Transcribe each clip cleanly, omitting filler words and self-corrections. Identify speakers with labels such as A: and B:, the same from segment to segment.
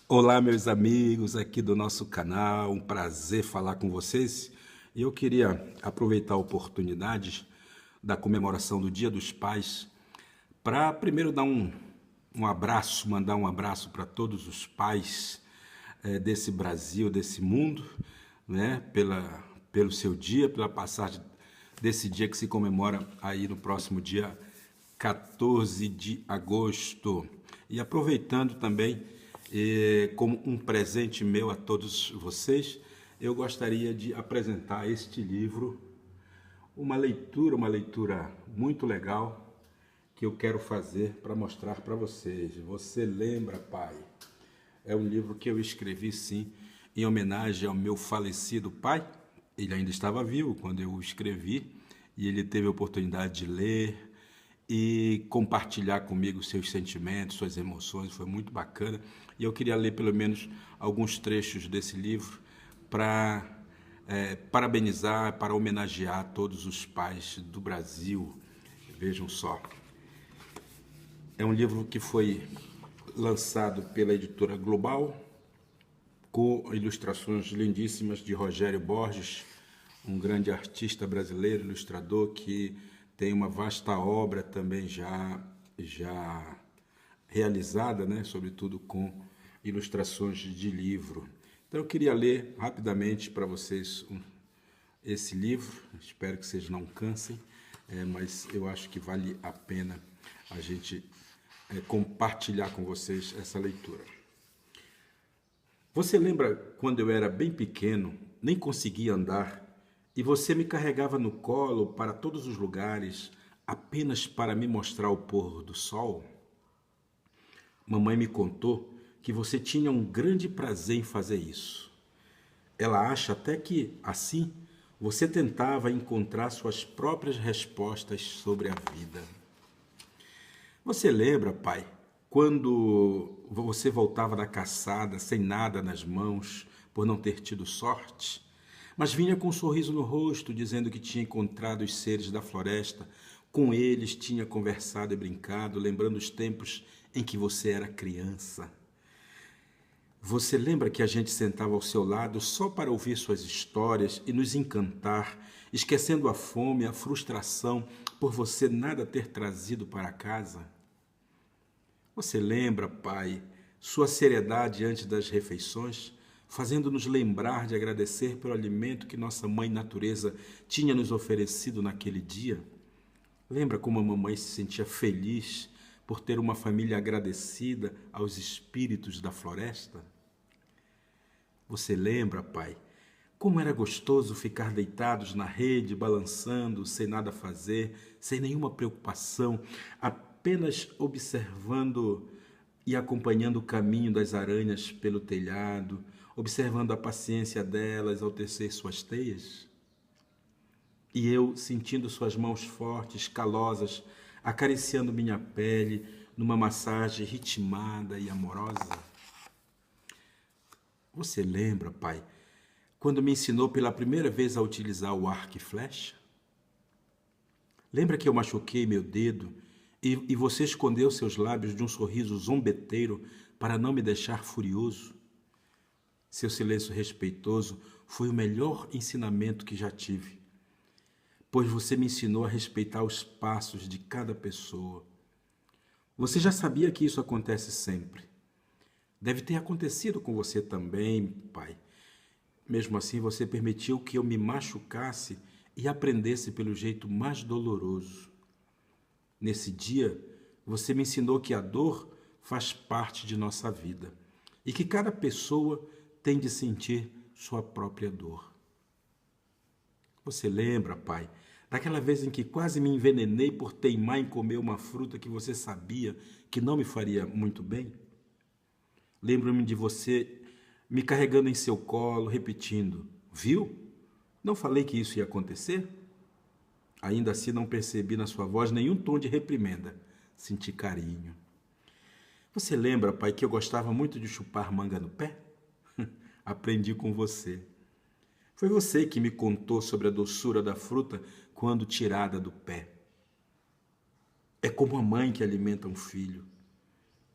A: Olá, meus amigos aqui do nosso canal, um prazer falar com vocês. E eu queria aproveitar a oportunidade da comemoração do Dia dos Pais para primeiro dar um abraço, mandar um abraço para todos os pais desse Brasil, desse mundo, né? Pelo seu dia, pela passagem desse dia que se comemora aí no próximo dia 14 de agosto. E aproveitando também, como um presente meu a todos vocês, eu gostaria de apresentar este livro, uma leitura muito legal que eu quero fazer para mostrar para vocês. Você lembra, pai? É um livro que eu escrevi, sim, em homenagem ao meu falecido pai. Ele ainda estava vivo quando eu o escrevi e ele teve a oportunidade de ler e compartilhar comigo seus sentimentos, suas emoções. Foi muito bacana. E eu queria ler pelo menos alguns trechos desse livro para parabenizar, para homenagear todos os pais do Brasil. Vejam só. É um livro que foi lançado pela editora Global, com ilustrações lindíssimas de Rogério Borges, um grande artista brasileiro, ilustrador, que tem uma vasta obra também já realizada, né? Sobretudo com ilustrações de livro. Então eu queria ler rapidamente para vocês esse livro, espero que vocês não cansem, mas eu acho que vale a pena a gente compartilhar com vocês essa leitura. Você lembra quando eu era bem pequeno, nem conseguia andar, e você me carregava no colo para todos os lugares, apenas para me mostrar o pôr do sol? Mamãe me contou que você tinha um grande prazer em fazer isso. Ela acha até que, assim, você tentava encontrar suas próprias respostas sobre a vida. Você lembra, pai, quando você voltava da caçada sem nada nas mãos por não ter tido sorte, mas vinha com um sorriso no rosto dizendo que tinha encontrado os seres da floresta, com eles tinha conversado e brincado, lembrando os tempos em que você era criança. Você lembra que a gente sentava ao seu lado só para ouvir suas histórias e nos encantar, esquecendo a fome e a frustração por você nada ter trazido para casa? Você lembra, pai, sua seriedade antes das refeições, fazendo-nos lembrar de agradecer pelo alimento que nossa mãe natureza tinha nos oferecido naquele dia? Lembra como a mamãe se sentia feliz por ter uma família agradecida aos espíritos da floresta? Você lembra, pai, como era gostoso ficar deitados na rede, balançando, sem nada fazer, sem nenhuma preocupação, apenas observando e acompanhando o caminho das aranhas pelo telhado, observando a paciência delas ao tecer suas teias? E eu sentindo suas mãos fortes, calosas, acariciando minha pele numa massagem ritmada e amorosa? Você lembra, pai, quando me ensinou pela primeira vez a utilizar o arco e flecha? Lembra que eu machuquei meu dedo e você escondeu seus lábios de um sorriso zombeteiro para não me deixar furioso? Seu silêncio respeitoso foi o melhor ensinamento que já tive, pois você me ensinou a respeitar os passos de cada pessoa. Você já sabia que isso acontece sempre. Deve ter acontecido com você também, pai. Mesmo assim, você permitiu que eu me machucasse e aprendesse pelo jeito mais doloroso. Nesse dia, você me ensinou que a dor faz parte de nossa vida e que cada pessoa tem de sentir sua própria dor. Você lembra, pai, daquela vez em que quase me envenenei por teimar em comer uma fruta que você sabia que não me faria muito bem? Lembro-me de você me carregando em seu colo, repetindo: viu? Não falei que isso ia acontecer? Ainda assim não percebi na sua voz nenhum tom de reprimenda. Senti carinho. Você lembra, pai, que eu gostava muito de chupar manga no pé? Aprendi com você. Foi você que me contou sobre a doçura da fruta quando tirada do pé. É como a mãe que alimenta um filho.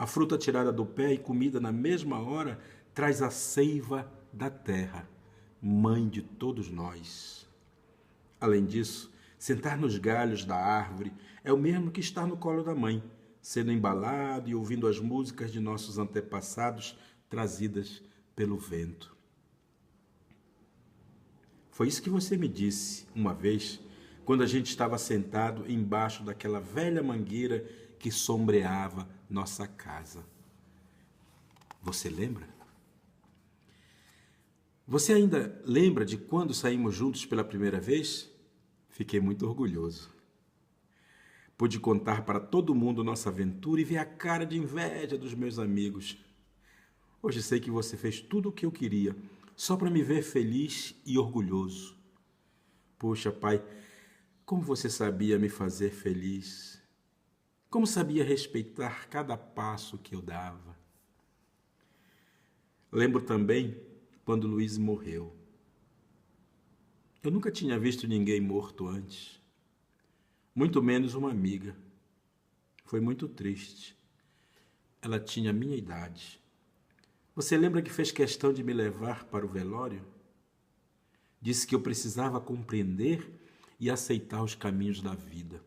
A: A fruta tirada do pé e comida na mesma hora traz a seiva da terra, mãe de todos nós. Além disso, sentar nos galhos da árvore é o mesmo que estar no colo da mãe, sendo embalado e ouvindo as músicas de nossos antepassados trazidas pelo vento. Foi isso que você me disse uma vez, quando a gente estava sentado embaixo daquela velha mangueira que sombreava nossa casa. Você lembra? Você ainda lembra de quando saímos juntos pela primeira vez? Fiquei muito orgulhoso. Pude contar para todo mundo nossa aventura e ver a cara de inveja dos meus amigos. Hoje sei que você fez tudo o que eu queria, só para me ver feliz e orgulhoso. Poxa, pai, como você sabia me fazer feliz? Como sabia respeitar cada passo que eu dava? Lembro também quando Luiz morreu. Eu nunca tinha visto ninguém morto antes, muito menos uma amiga. Foi muito triste. Ela tinha a minha idade. Você lembra que fez questão de me levar para o velório? Disse que eu precisava compreender e aceitar os caminhos da vida.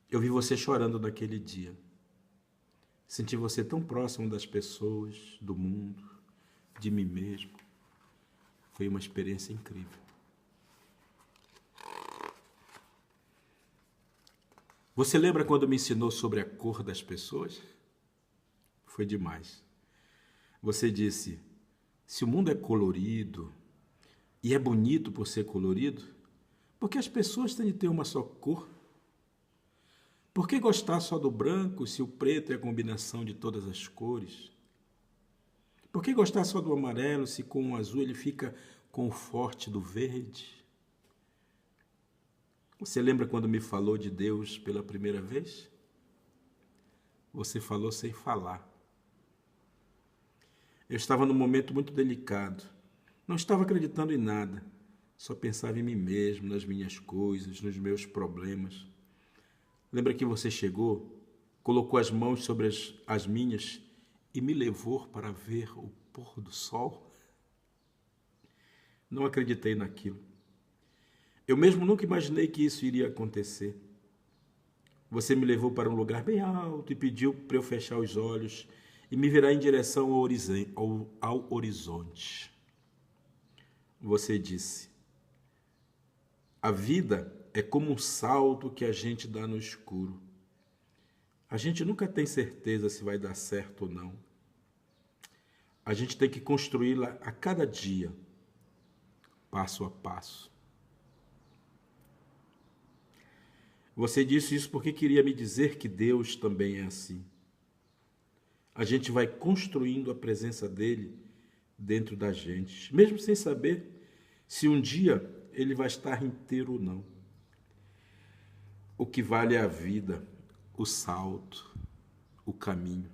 A: Eu vi você chorando naquele dia. Senti você tão próximo das pessoas, do mundo, de mim mesmo. Foi uma experiência incrível. Você lembra quando me ensinou sobre a cor das pessoas? Foi demais. Você disse, se o mundo é colorido e é bonito por ser colorido, por que as pessoas têm de ter uma só cor? Por que gostar só do branco se o preto é a combinação de todas as cores? Por que gostar só do amarelo se com o azul ele fica com o forte do verde? Você lembra quando me falou de Deus pela primeira vez? Você falou sem falar. Eu estava num momento muito delicado. Não estava acreditando em nada. Só pensava em mim mesmo, nas minhas coisas, nos meus problemas. Lembra que você chegou, colocou as mãos sobre as minhas e me levou para ver o pôr do sol? Não acreditei naquilo. Eu mesmo nunca imaginei que isso iria acontecer. Você me levou para um lugar bem alto e pediu para eu fechar os olhos e me virar em direção ao horizonte. Você disse, a vida é como um salto que a gente dá no escuro. A gente nunca tem certeza se vai dar certo ou não. A gente tem que construí-la a cada dia, passo a passo. Você disse isso porque queria me dizer que Deus também é assim. A gente vai construindo a presença dele dentro da gente, mesmo sem saber se um dia ele vai estar inteiro ou não. O que vale é a vida, o salto, o caminho.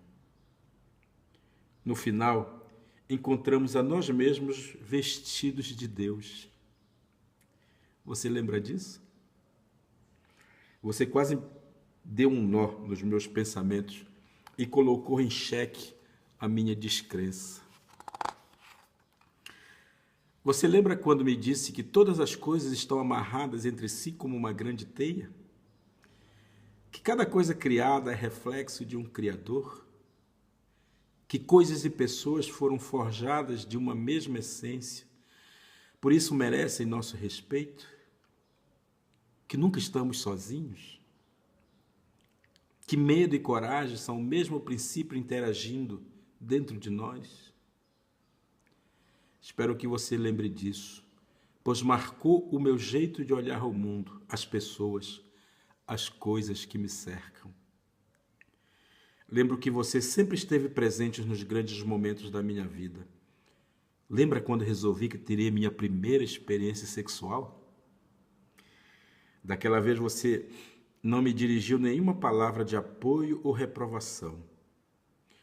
A: No final, encontramos a nós mesmos vestidos de Deus. Você lembra disso? Você quase deu um nó nos meus pensamentos e colocou em xeque a minha descrença. Você lembra quando me disse que todas as coisas estão amarradas entre si como uma grande teia? Que cada coisa criada é reflexo de um Criador? Que coisas e pessoas foram forjadas de uma mesma essência, por isso merecem nosso respeito? Que nunca estamos sozinhos? Que medo e coragem são o mesmo princípio interagindo dentro de nós? Espero que você lembre disso, pois marcou o meu jeito de olhar o mundo, as pessoas, as coisas que me cercam. Lembro que você sempre esteve presente nos grandes momentos da minha vida. Lembra quando resolvi que teria minha primeira experiência sexual? Daquela vez você não me dirigiu nenhuma palavra de apoio ou reprovação.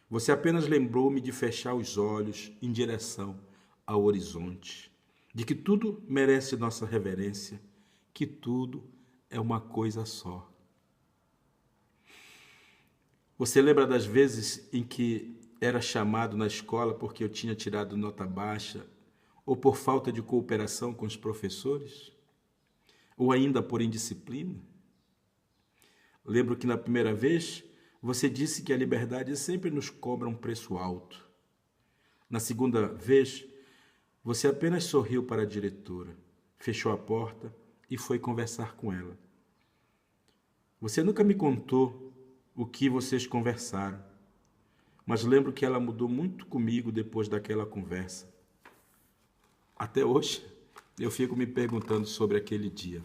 A: Você apenas lembrou-me de fechar os olhos em direção ao horizonte, de que tudo merece nossa reverência, que tudo é uma coisa só. Você lembra das vezes em que era chamado na escola porque eu tinha tirado nota baixa ou por falta de cooperação com os professores? Ou ainda por indisciplina? Lembro que na primeira vez você disse que a liberdade sempre nos cobra um preço alto. Na segunda vez, você apenas sorriu para a diretora, fechou a porta e foi conversar com ela. Você nunca me contou o que vocês conversaram, mas lembro que ela mudou muito comigo depois daquela conversa. Até hoje, eu fico me perguntando sobre aquele dia.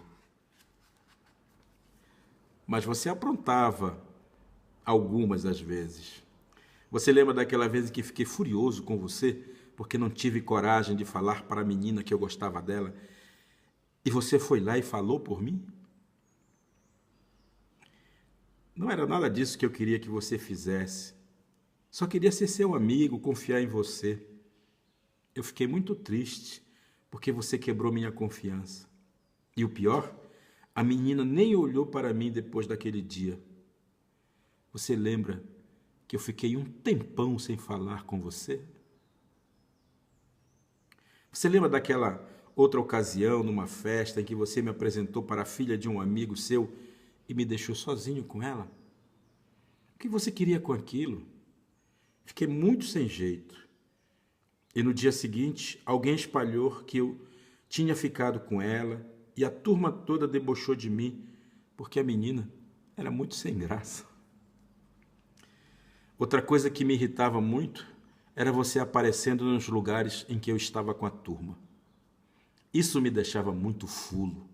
A: Mas você aprontava algumas das vezes. Você lembra daquela vez em que fiquei furioso com você porque não tive coragem de falar para a menina que eu gostava dela e você foi lá e falou por mim? Não era nada disso que eu queria que você fizesse. Só queria ser seu amigo, confiar em você. Eu fiquei muito triste porque você quebrou minha confiança. E o pior, a menina nem olhou para mim depois daquele dia. Você lembra que eu fiquei um tempão sem falar com você? Você lembra daquela outra ocasião, numa festa, em que você me apresentou para a filha de um amigo seu e me deixou sozinho com ela? O que você queria com aquilo? Fiquei muito sem jeito. E no dia seguinte, alguém espalhou que eu tinha ficado com ela e a turma toda debochou de mim porque a menina era muito sem graça. Outra coisa que me irritava muito era você aparecendo nos lugares em que eu estava com a turma. Isso me deixava muito fulo.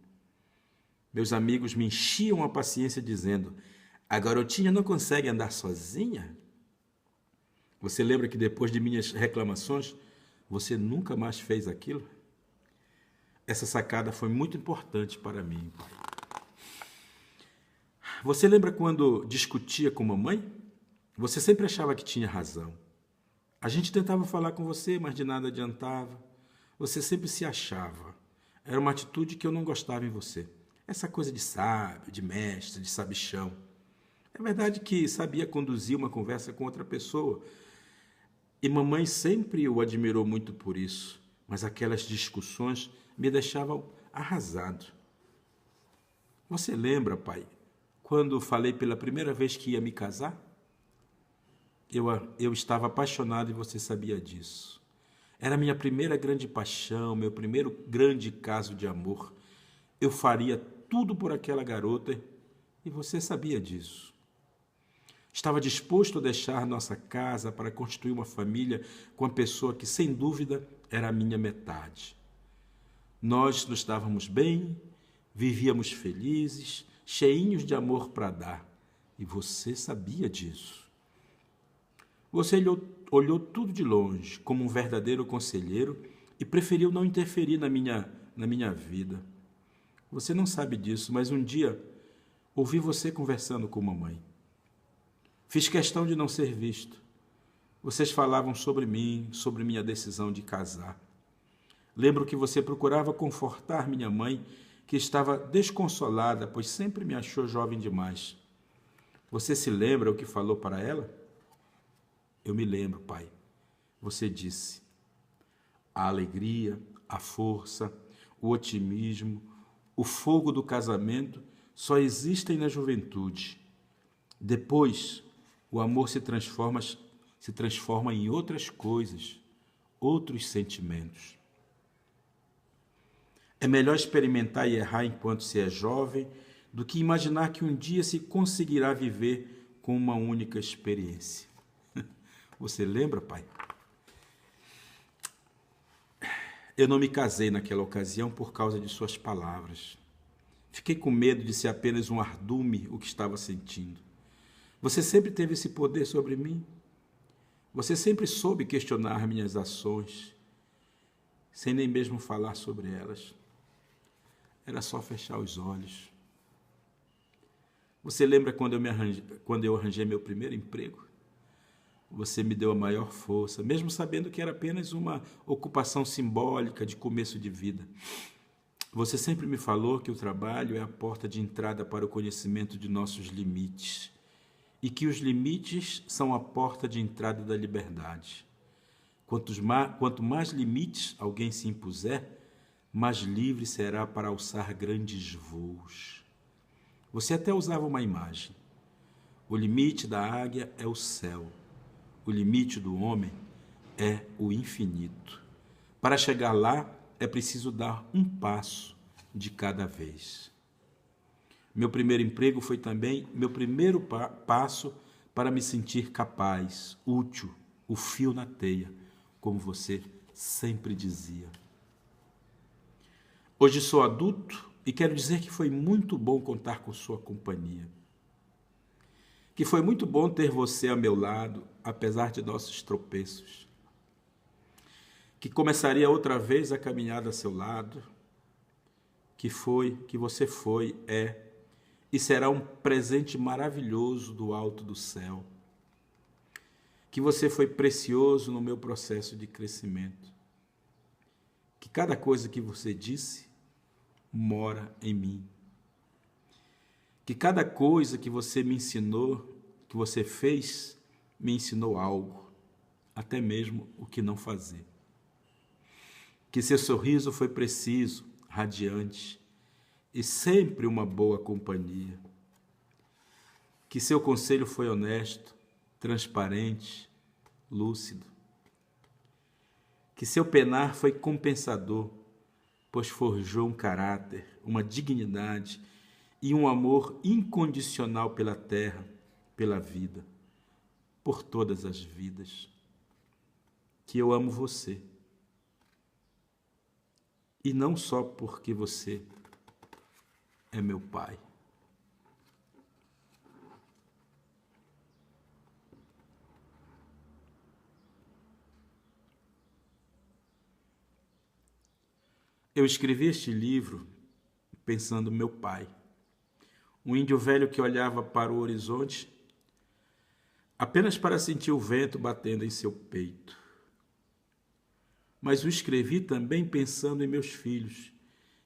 A: Meus amigos me enchiam a paciência dizendo: a garotinha não consegue andar sozinha? Você lembra que depois de minhas reclamações, você nunca mais fez aquilo? Essa sacada foi muito importante para mim, pai. Você lembra quando discutia com mamãe? Você sempre achava que tinha razão. A gente tentava falar com você, mas de nada adiantava. Você sempre se achava. Era uma atitude que eu não gostava em você. Essa coisa de sábio, de mestre, de sabichão. É verdade que sabia conduzir uma conversa com outra pessoa. E mamãe sempre o admirou muito por isso. Mas aquelas discussões me deixavam arrasado. Você lembra, pai, quando falei pela primeira vez que ia me casar? Eu estava apaixonado e você sabia disso. Era a minha primeira grande paixão, meu primeiro grande caso de amor. Eu faria tudo por aquela garota e você sabia disso. Estava disposto a deixar nossa casa para construir uma família com a pessoa que, sem dúvida, era a minha metade. Nós nos dávamos bem, vivíamos felizes, cheinhos de amor para dar. E você sabia disso. Você olhou tudo de longe, como um verdadeiro conselheiro, e preferiu não interferir na minha vida. Você não sabe disso, mas um dia ouvi você conversando com mamãe. Fiz questão de não ser visto. Vocês falavam sobre mim, sobre minha decisão de casar. Lembro que você procurava confortar minha mãe, que estava desconsolada, pois sempre me achou jovem demais. Você se lembra o que falou para ela? Eu me lembro, pai. Você disse: a alegria, a força, o otimismo, o fogo do casamento só existem na juventude. Depois, o amor se transforma em outras coisas, outros sentimentos. É melhor experimentar e errar enquanto se é jovem do que imaginar que um dia se conseguirá viver com uma única experiência. Você lembra, pai? Eu não me casei naquela ocasião por causa de suas palavras. Fiquei com medo de ser apenas um ardume o que estava sentindo. Você sempre teve esse poder sobre mim. Você sempre soube questionar minhas ações, sem nem mesmo falar sobre elas. Era só fechar os olhos. Você lembra quando eu arranjei meu primeiro emprego? Você me deu a maior força, mesmo sabendo que era apenas uma ocupação simbólica de começo de vida. Você sempre me falou que o trabalho é a porta de entrada para o conhecimento de nossos limites e que os limites são a porta de entrada da liberdade. Quanto mais limites alguém se impuser, mais livre será para alçar grandes voos. Você até usava uma imagem. O limite da águia é o céu. O limite do homem é o infinito. Para chegar lá, é preciso dar um passo de cada vez. Meu primeiro emprego foi também meu primeiro passo para me sentir capaz, útil, o fio na teia, como você sempre dizia. Hoje sou adulto e quero dizer que foi muito bom contar com sua companhia. Que foi muito bom ter você a meu lado, apesar de nossos tropeços. Que começaria outra vez a caminhada a seu lado. Que você foi, é e será um presente maravilhoso do alto do céu. Que você foi precioso no meu processo de crescimento. Que cada coisa que você disse mora em mim. Que cada coisa que você me ensinou, que você fez, me ensinou algo, até mesmo o que não fazer. Que seu sorriso foi preciso, radiante, e sempre uma boa companhia. Que seu conselho foi honesto, transparente, lúcido. Que seu penar foi compensador, pois forjou um caráter, uma dignidade e um amor incondicional pela terra, pela vida, por todas as vidas. Que eu amo você. E não só porque você é meu pai. Eu escrevi este livro pensando no meu pai, um índio velho que olhava para o horizonte apenas para sentir o vento batendo em seu peito. Mas o escrevi também pensando em meus filhos,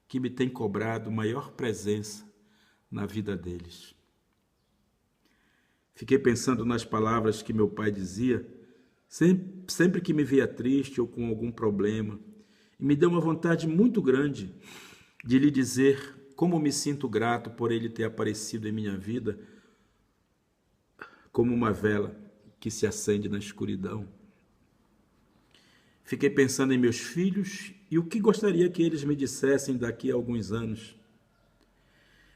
A: que me têm cobrado maior presença na vida deles. Fiquei pensando nas palavras que meu pai dizia, sempre que me via triste ou com algum problema, e me deu uma vontade muito grande de lhe dizer como me sinto grato por ele ter aparecido em minha vida como uma vela que se acende na escuridão. Fiquei pensando em meus filhos e o que gostaria que eles me dissessem daqui a alguns anos.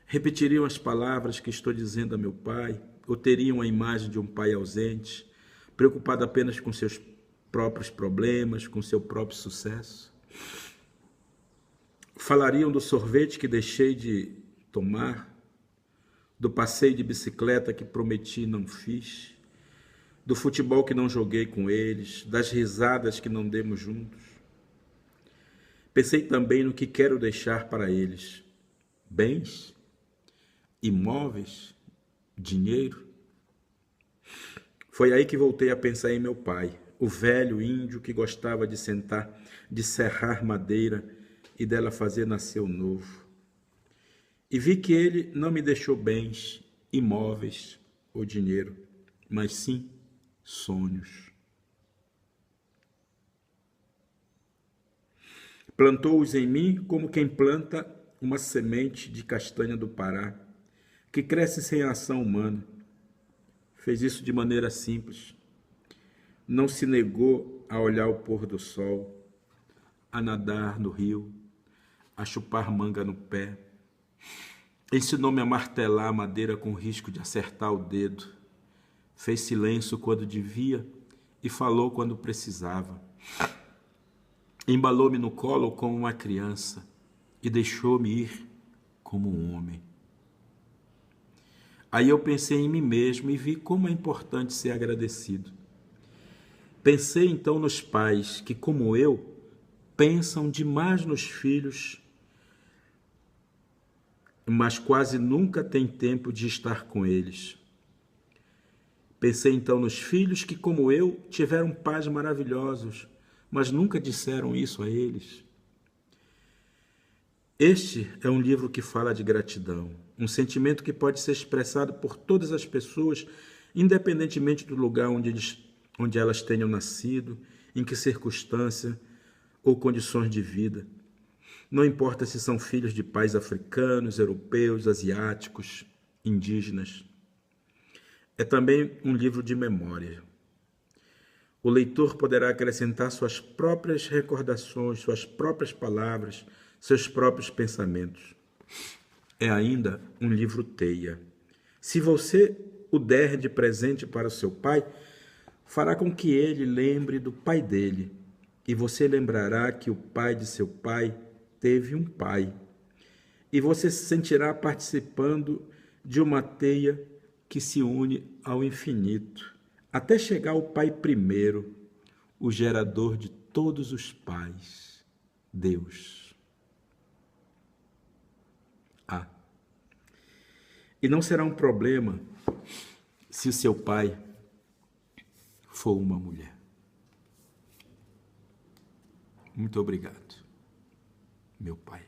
A: Repetiriam as palavras que estou dizendo a meu pai, ou teriam a imagem de um pai ausente, preocupado apenas com seus próprios problemas, com seu próprio sucesso? Falariam do sorvete que deixei de tomar, do passeio de bicicleta que prometi e não fiz, do futebol que não joguei com eles, das risadas que não demos juntos. Pensei também no que quero deixar para eles: bens, imóveis, dinheiro. Foi aí que voltei a pensar em meu pai, o velho índio que gostava de sentar, de serrar madeira e dela fazer nascer o novo. E vi que ele não me deixou bens, imóveis ou dinheiro, mas sim sonhos. Plantou-os em mim como quem planta uma semente de castanha do Pará, que cresce sem ação humana. Fez isso de maneira simples. Não se negou a olhar o pôr do sol, a nadar no rio, a chupar manga no pé. Ensinou-me a martelar a madeira com risco de acertar o dedo. Fez silêncio quando devia e falou quando precisava. Embalou-me no colo como uma criança e deixou-me ir como um homem. Aí eu pensei em mim mesmo e vi como é importante ser agradecido. Pensei então nos pais que, como eu, pensam demais nos filhos, mas quase nunca têm tempo de estar com eles. Pensei então nos filhos que, como eu, tiveram pais maravilhosos, mas nunca disseram isso a eles. Este é um livro que fala de gratidão, um sentimento que pode ser expressado por todas as pessoas independentemente do lugar onde elas tenham nascido, em que circunstância ou condições de vida. Não importa se são filhos de pais africanos, europeus, asiáticos, indígenas. É também um livro de memória. O leitor poderá acrescentar suas próprias recordações, suas próprias palavras, seus próprios pensamentos. É ainda um livro teia. Se você o der de presente para o seu pai, fará com que ele lembre do pai dele, e você lembrará que o pai de seu pai teve um pai, e você se sentirá participando de uma teia que se une ao infinito, até chegar ao Pai primeiro, o gerador de todos os pais, Deus. E não será um problema se o seu pai for uma mulher. Muito obrigado, meu pai.